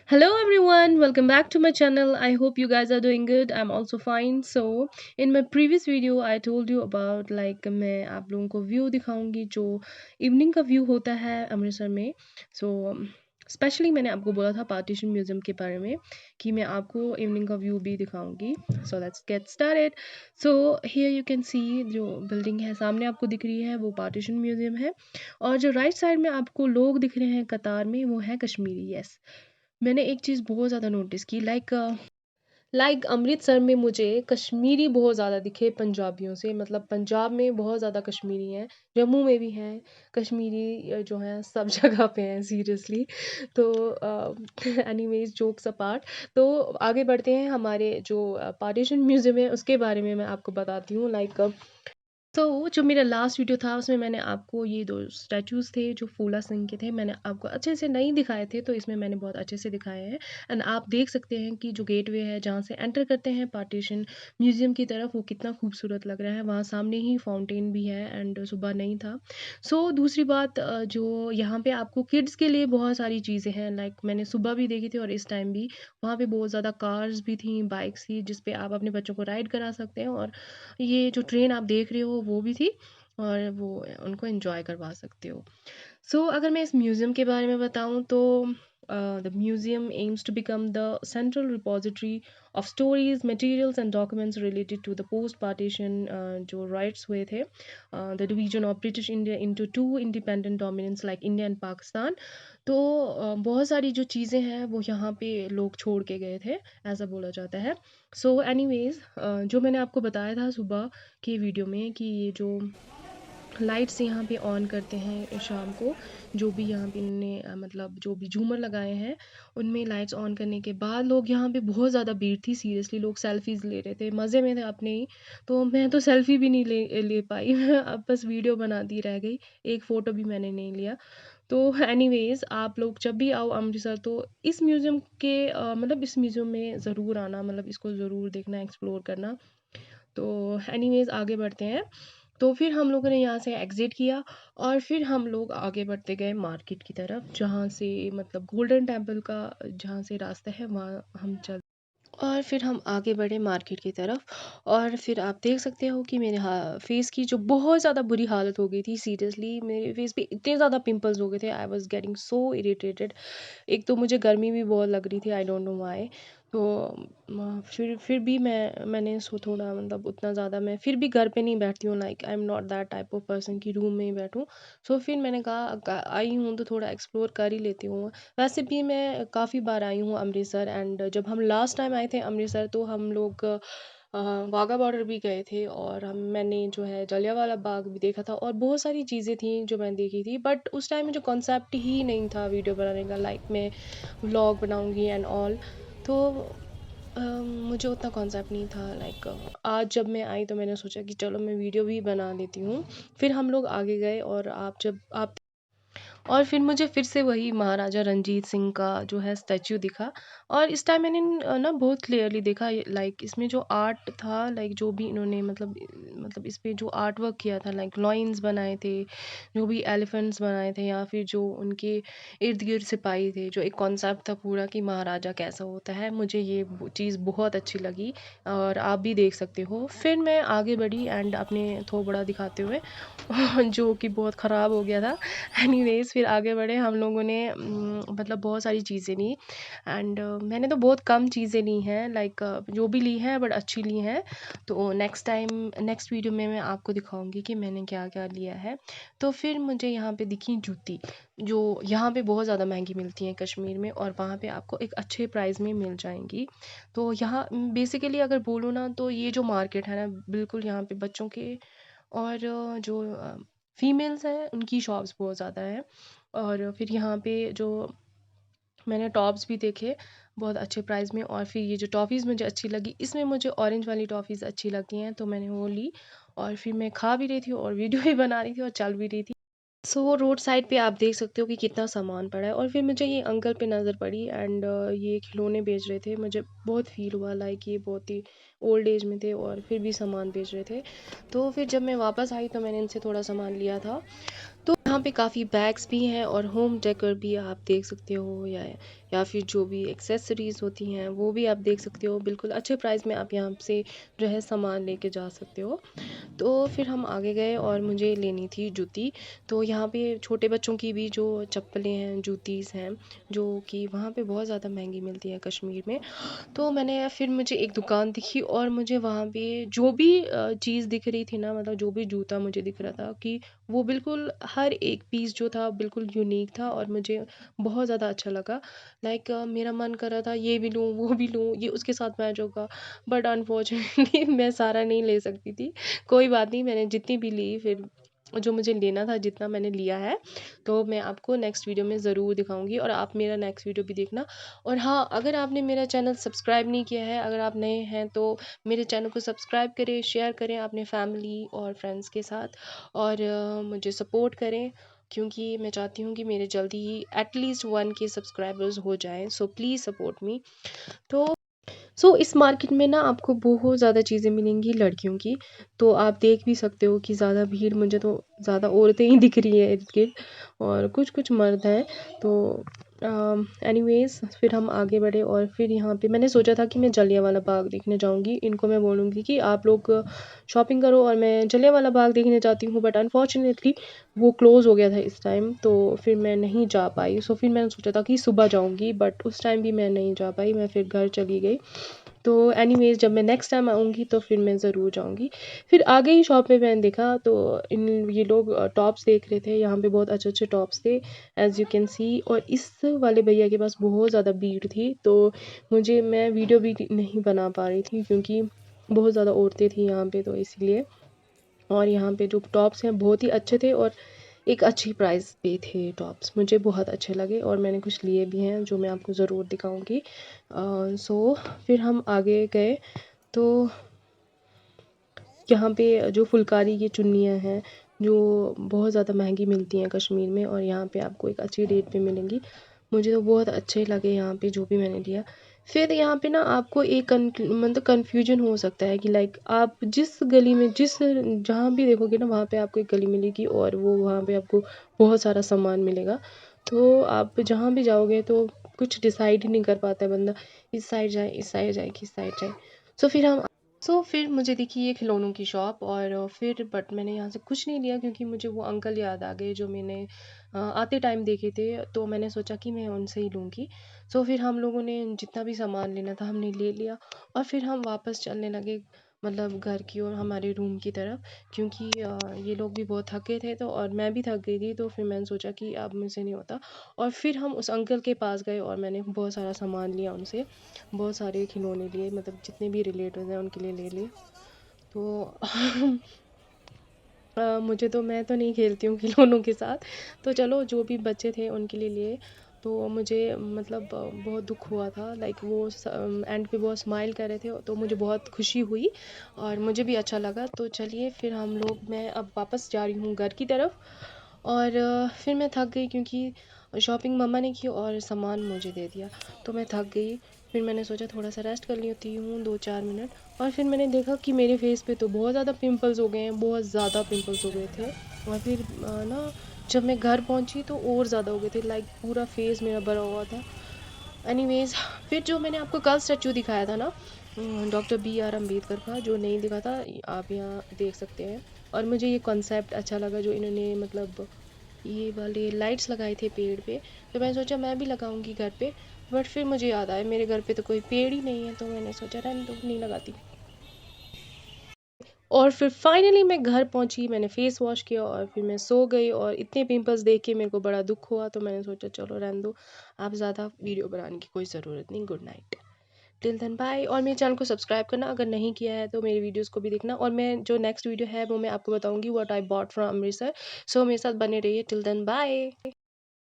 Hello everyone, welcome back to my channel. I hope you guys are doing good. I'm also fine. So, in my previous video I told you about मैं आप लोगों को view दिखाऊंगी जो evening का view होता है अमृतसर में. सो स्पेशली मैंने आपको बोला था पार्टीशन म्यूजियम के बारे में कि मैं आपको इवनिंग का व्यू भी दिखाऊंगी. So let's get started. So here you can see जो बिल्डिंग है सामने आपको दिख रही है वो पार्टीशन म्यूजियम है. और जो राइट साइड में आपको लोग दिख रहे हैं कतार में वो है कश्मीरी. यस, मैंने एक चीज़ बहुत ज़्यादा नोटिस की लाइक अमृतसर में मुझे कश्मीरी बहुत ज़्यादा दिखे पंजाबियों से. मतलब पंजाब में बहुत ज़्यादा कश्मीरी हैं, जम्मू में भी हैं कश्मीरी. जो हैं सब जगह पे हैं सीरियसली. तो एनीवेज जोक्स अपार्ट. तो आगे बढ़ते हैं. हमारे जो पार्टीशन म्यूज़ियम है उसके बारे में मैं आपको बताती हूँ. जो मेरा लास्ट वीडियो था उसमें मैंने आपको ये दो स्टैचूज़ थे जो फूला सिंह के थे, मैंने आपको अच्छे से नहीं दिखाए थे, तो इसमें मैंने बहुत अच्छे से दिखाए हैं. एंड आप देख सकते हैं कि जो गेटवे है जहाँ से एंटर करते हैं पार्टीशन म्यूज़ियम की तरफ वो कितना खूबसूरत लग रहा है. वहाँ सामने ही फाउंटेन भी है एंड सुबह नहीं था. दूसरी बात, जो यहाँ पे आपको किड्स के लिए बहुत सारी चीज़ें हैं. मैंने सुबह भी देखी थी और इस टाइम भी वहाँ पे बहुत ज़्यादा कार्स भी थी, बाइक्स थी जिस पे आप अपने बच्चों को राइड करा सकते हैं. और ये जो ट्रेन आप देख रहे हो वो भी थी और वो उनको एंजॉय करवा सकते हो. अगर मैं इस म्यूज़ियम के बारे में बताऊँ तो the museum aims to become the central repository of stories materials and documents related to the post partition जो राइट्स हुए थे the division of British India into two independent dominants like India and Pakistan. बहुत सारी जो चीज़ें हैं वो यहाँ पे लोग छोड़ के गए थे, ऐसा बोला जाता है. एनीवेज, जो मैंने आपको बताया था सुबह की वीडियो में कि ये जो लाइट्स यहाँ पे ऑन करते हैं शाम को, जो भी यहाँ पे इन्होंने मतलब जो भी झूमर लगाए हैं उनमें लाइट्स ऑन करने के बाद लोग यहाँ पे बहुत ज़्यादा भीड़ थी. सीरियसली लोग सेल्फीज़ ले रहे थे, मज़े में थे अपने ही. तो मैं तो सेल्फी भी नहीं ले ले पाई मैं अब बस वीडियो बनाती रह गई, एक फ़ोटो भी मैंने नहीं लिया. एनीवेज, आप लोग जब भी आओ अमृतसर तो इस म्यूज़ियम के मतलब इस म्यूज़ियम में ज़रूर आना, मतलब इसको ज़रूर देखना, एक्सप्लोर करना. एनीवेज आगे बढ़ते हैं. फिर हम लोगों ने यहाँ से एग्ज़िट किया और फिर हम लोग आगे बढ़ते गए मार्केट की तरफ, जहाँ से मतलब गोल्डन टेम्पल का जहाँ से रास्ता है वहाँ हम चल. और फिर हम आगे बढ़े मार्केट की तरफ. और फिर आप देख सकते हो कि मेरे फेस की जो बहुत ज़्यादा बुरी हालत हो गई थी. सीरियसली मेरे फेस पे इतने ज़्यादा पिंपल्स हो गए थे, I was getting so irritated. एक तो मुझे गर्मी भी बहुत लग रही थी, आई डोंट नो व्हाई. तो फिर भी मैंने थोड़ा मतलब उतना ज़्यादा मैं फिर भी घर पे नहीं बैठती हूँ. Like I am not that type of person कि रूम में ही बैठूँ. फिर मैंने कहा आई हूँ तो थोड़ा एक्सप्लोर कर ही लेती हूँ. वैसे भी मैं काफ़ी बार आई हूँ अमृतसर. एंड जब हम लास्ट टाइम आए थे अमृतसर तो हम लोग वाघा बॉर्डर भी गए थे और मैंने जो है जलियांवाला बाग भी देखा था और बहुत सारी चीज़ें थी जो मैंने देखी थी. बट उस टाइम मुझे कॉन्सेप्ट ही नहीं था वीडियो बनाने का, लाइक मैं व्लॉग बनाऊंगी एंड ऑल. तो मुझे उतना कॉन्सेप्ट नहीं था. आज जब मैं आई तो मैंने सोचा कि चलो मैं वीडियो भी बना लेती हूँ. फिर हम लोग आगे गए और आप और फिर मुझे फिर से वही महाराजा रंजीत सिंह का जो है स्टैच्यू दिखा. और इस टाइम मैंने ना बहुत क्लियरली देखा, लाइक इसमें जो आर्ट था, लाइक जो भी इन्होंने मतलब इस पे जो आर्ट वर्क किया था, लाइक लॉइंस बनाए थे, जो भी एलिफेंट्स बनाए थे, या फिर जो उनके इर्द गिर्द सिपाही थे, जो एक कॉन्सेप्ट था पूरा कि महाराजा कैसा होता है, मुझे ये चीज़ बहुत अच्छी लगी. और आप भी देख सकते हो. फिर मैं आगे बढ़ी एंड अपने थोबड़ा दिखाते हुए जो कि बहुत ख़राब हो गया था. एनीवेज फिर आगे बढ़े. हम लोगों ने मतलब बहुत सारी चीज़ें ली. एंड मैंने तो बहुत कम चीज़ें ली हैं, लाइक जो भी ली हैं बट अच्छी ली हैं. तो नेक्स्ट वीडियो में मैं आपको दिखाऊंगी कि मैंने क्या क्या लिया है. फिर मुझे यहाँ पे दिखी जूती, जो यहाँ पे बहुत ज़्यादा महंगी मिलती हैं कश्मीर में और वहाँ पे आपको एक अच्छे प्राइस में मिल जाएंगी. यहाँ बेसिकली अगर बोलूँ ना तो ये जो मार्केट है ना बिल्कुल यहाँ पे बच्चों के और जो फीमेल्स हैं उनकी शॉप्स बहुत ज़्यादा हैं. और फिर यहाँ पे जो मैंने टॉप्स भी देखे बहुत अच्छे प्राइस में. और फिर ये जो टॉफ़ीज़ मुझे अच्छी लगी, इसमें मुझे ऑरेंज वाली टॉफ़ीज़ अच्छी लगती हैं तो मैंने वो ली. और फिर मैं खा भी रही थी और वीडियो भी बना रही थी और चल भी रही थी. वो रोड साइड पे आप देख सकते हो कि कितना सामान पड़ा है. और फिर मुझे ये अंकल पे नज़र पड़ी एंड ये खिलौने बेच रहे थे. मुझे बहुत फ़ील हुआ लाइक ये बहुत ही ओल्ड एज में थे और फिर भी सामान बेच रहे थे. फिर जब मैं वापस आई तो मैंने इनसे थोड़ा सामान लिया था. यहाँ पे काफ़ी बैग्स भी हैं और होम डेकोर भी आप देख सकते हो. या या फिर जो भी एक्सेसरीज़ होती हैं वो भी आप देख सकते हो। बिल्कुल अच्छे प्राइस में आप यहाँ से जो है सामान लेके जा सकते हो। तो फिर हम आगे गए और मुझे लेनी थी जूती। तो यहाँ पे छोटे बच्चों की भी जो चप्पलें हैं, जूतीज़ हैं, जो कि वहाँ पे बहुत ज़्यादा महंगी मिलती है कश्मीर में। तो मैंने फिर मुझे एक दुकान दिखी और मुझे वहाँ पे जो भी चीज़ दिख रही थी ना, मतलब जो भी जूता मुझे दिख रहा था कि वो बिल्कुल हर एक पीस जो था बिल्कुल यूनिक था और मुझे बहुत ज़्यादा अच्छा लगा। लाइक मेरा मन कर रहा था ये भी लूँ, वो भी लूँ, ये उसके साथ मैच होगा, बट अनफॉर्चुनेटली मैं सारा नहीं ले सकती थी। कोई बात नहीं, मैंने जितनी भी ली, फिर जो मुझे लेना था जितना मैंने लिया है। तो मैं आपको नेक्स्ट वीडियो में ज़रूर दिखाऊंगी और आप मेरा नेक्स्ट वीडियो भी देखना। और हाँ, अगर आपने मेरा चैनल सब्सक्राइब नहीं किया है, अगर आप नए हैं तो मेरे चैनल को सब्सक्राइब करें, शेयर करें अपने फैमिली और फ्रेंड्स के साथ और मुझे सपोर्ट करें, क्योंकि मैं चाहती हूँ कि मेरे जल्दी ही एटलीस्ट 1K सब्सक्राइबर्स हो जाएं। So please support me. तो इस मार्केट में ना आपको बहुत ज़्यादा चीज़ें मिलेंगी लड़कियों की। तो आप देख भी सकते हो कि ज़्यादा भीड़, मुझे तो ज़्यादा औरतें ही दिख रही हैं इर्द गिर्द और कुछ कुछ मर्द हैं। तो एनीवेज फिर हम आगे बढ़े और फिर यहाँ पे मैंने सोचा था कि मैं जलियांवाला बाग देखने जाऊँगी। इनको मैं बोलूँगी कि आप लोग शॉपिंग करो और मैं जलियांवाला बाग देखने जाती हूँ, बट अनफॉर्चुनेटली वो क्लोज़ हो गया था इस टाइम। तो फिर मैं नहीं जा पाई। सो फिर मैंने सोचा था कि सुबह जाऊँगी, बट उस टाइम भी मैं नहीं जा पाई, मैं फिर घर चली गई। तो एनीवेज जब मैं नेक्स्ट टाइम आऊँगी तो फिर मैं ज़रूर जाऊँगी। फिर आगे ही शॉप में मैंने देखा तो इन ये लोग टॉप्स देख रहे थे। यहाँ पे बहुत अच्छे अच्छे टॉप्स थे एज़ यू कैन सी, और इस वाले भैया के पास बहुत ज़्यादा भीड़ थी। तो मैं वीडियो भी नहीं बना पा रही थी क्योंकि बहुत ज़्यादा औरतें थी यहाँ पे, तो इसलिए। और यहाँ पे जो टॉप्स हैं बहुत ही अच्छे थे और एक अच्छी प्राइस पे थे टॉप्स, मुझे बहुत अच्छे लगे और मैंने कुछ लिए भी हैं जो मैं आपको ज़रूर दिखाऊंगी। सो फिर हम आगे गए तो यहाँ पे जो फुलकारी की चुन्नियाँ हैं जो बहुत ज़्यादा महंगी मिलती हैं कश्मीर में और यहाँ पे आपको एक अच्छी रेट पे मिलेंगी। मुझे तो बहुत अच्छे लगे यहाँ पे जो भी मैंने लिया। फिर यहाँ पे ना आपको एक मतलब कन्फ्यूजन हो सकता है कि लाइक आप जिस गली में जहाँ भी देखोगे ना वहाँ पे आपको एक गली मिलेगी और वो वहाँ पे आपको बहुत सारा सामान मिलेगा। तो आप जहाँ भी जाओगे तो कुछ डिसाइड ही नहीं कर पाता है बंदा, इस साइड जाए, इस साइड जाए, किस साइड जाए। सो फिर हम फिर मुझे दिखी ये खिलौनों की शॉप और फिर बट मैंने यहाँ से कुछ नहीं लिया क्योंकि मुझे वो अंकल याद आ गए जो मैंने आते टाइम देखे थे। तो मैंने सोचा कि मैं उनसे ही लूँगी। फिर हम लोगों ने जितना भी सामान लेना था हमने ले लिया और फिर हम वापस चलने लगे, मतलब घर की ओर, हमारे रूम की तरफ, क्योंकि ये लोग भी बहुत थके थे तो और मैं भी थक गई थी। तो फिर मैंने सोचा कि अब मुझसे नहीं होता और फिर हम उस अंकल के पास गए और मैंने बहुत सारा सामान लिया उनसे, बहुत सारे खिलौने लिए, मतलब जितने भी रिलेटिव्स हैं उनके लिए ले लिए। तो मुझे तो, मैं तो नहीं खेलती हूँ खिलौनों के साथ, तो चलो जो भी बच्चे थे उनके लिए लिए। तो मुझे मतलब बहुत दुख हुआ था, लाइक वो एंड पे बहुत स्माइल कर रहे थे तो मुझे बहुत खुशी हुई और मुझे भी अच्छा लगा। तो चलिए फिर हम लोग, मैं अब वापस जा रही हूँ घर की तरफ और फिर मैं थक गई क्योंकि शॉपिंग मम्मा ने की और सामान मुझे दे दिया, तो मैं थक गई। फिर मैंने सोचा थोड़ा सा रेस्ट कर लेती हूँ 2-4 मिनट और फिर मैंने देखा कि मेरे फेस पे तो बहुत ज़्यादा पिंपल्स हो गए हैं, बहुत ज़्यादा पिंपल्स हो गए थे। और फिर ना जब मैं घर पहुँची तो और ज़्यादा हो गए थे, लाइक पूरा फेस मेरा भरा हुआ था। एनीवेज फिर जो मैंने आपको कल स्टैचू दिखाया था ना, डॉक्टर BR अम्बेडकर का, जो नहीं दिखा था, आप यहाँ देख सकते हैं। और मुझे ये कॉन्सेप्ट अच्छा लगा जो इन्होंने, मतलब ये वाले लाइट्स लगाए थे पेड़ पे, तो मैंने सोचा मैं भी लगाऊंगी घर पे। बट फिर मुझे याद आया मेरे घर पे तो कोई पेड़ ही नहीं है, तो मैंने सोचा रहने दो, नहीं लगाती। और फिर फाइनली मैं घर पहुंची, मैंने फेस वॉश किया और फिर मैं सो गई और इतने पिंपल्स देख के मेरे को बड़ा दुख हुआ, तो मैंने सोचा चलो रहने दो, आप ज़्यादा वीडियो बनाने की कोई ज़रूरत नहीं। Good night, till then bye. और मेरे चैनल को सब्सक्राइब करना अगर नहीं किया है, तो मेरे वीडियोस को भी देखना और मैं जो नेक्स्ट वीडियो है वो मैं आपको बताऊंगी what I bought from Amritsar. मेरे साथ बने रहिए, टिल देन बाय।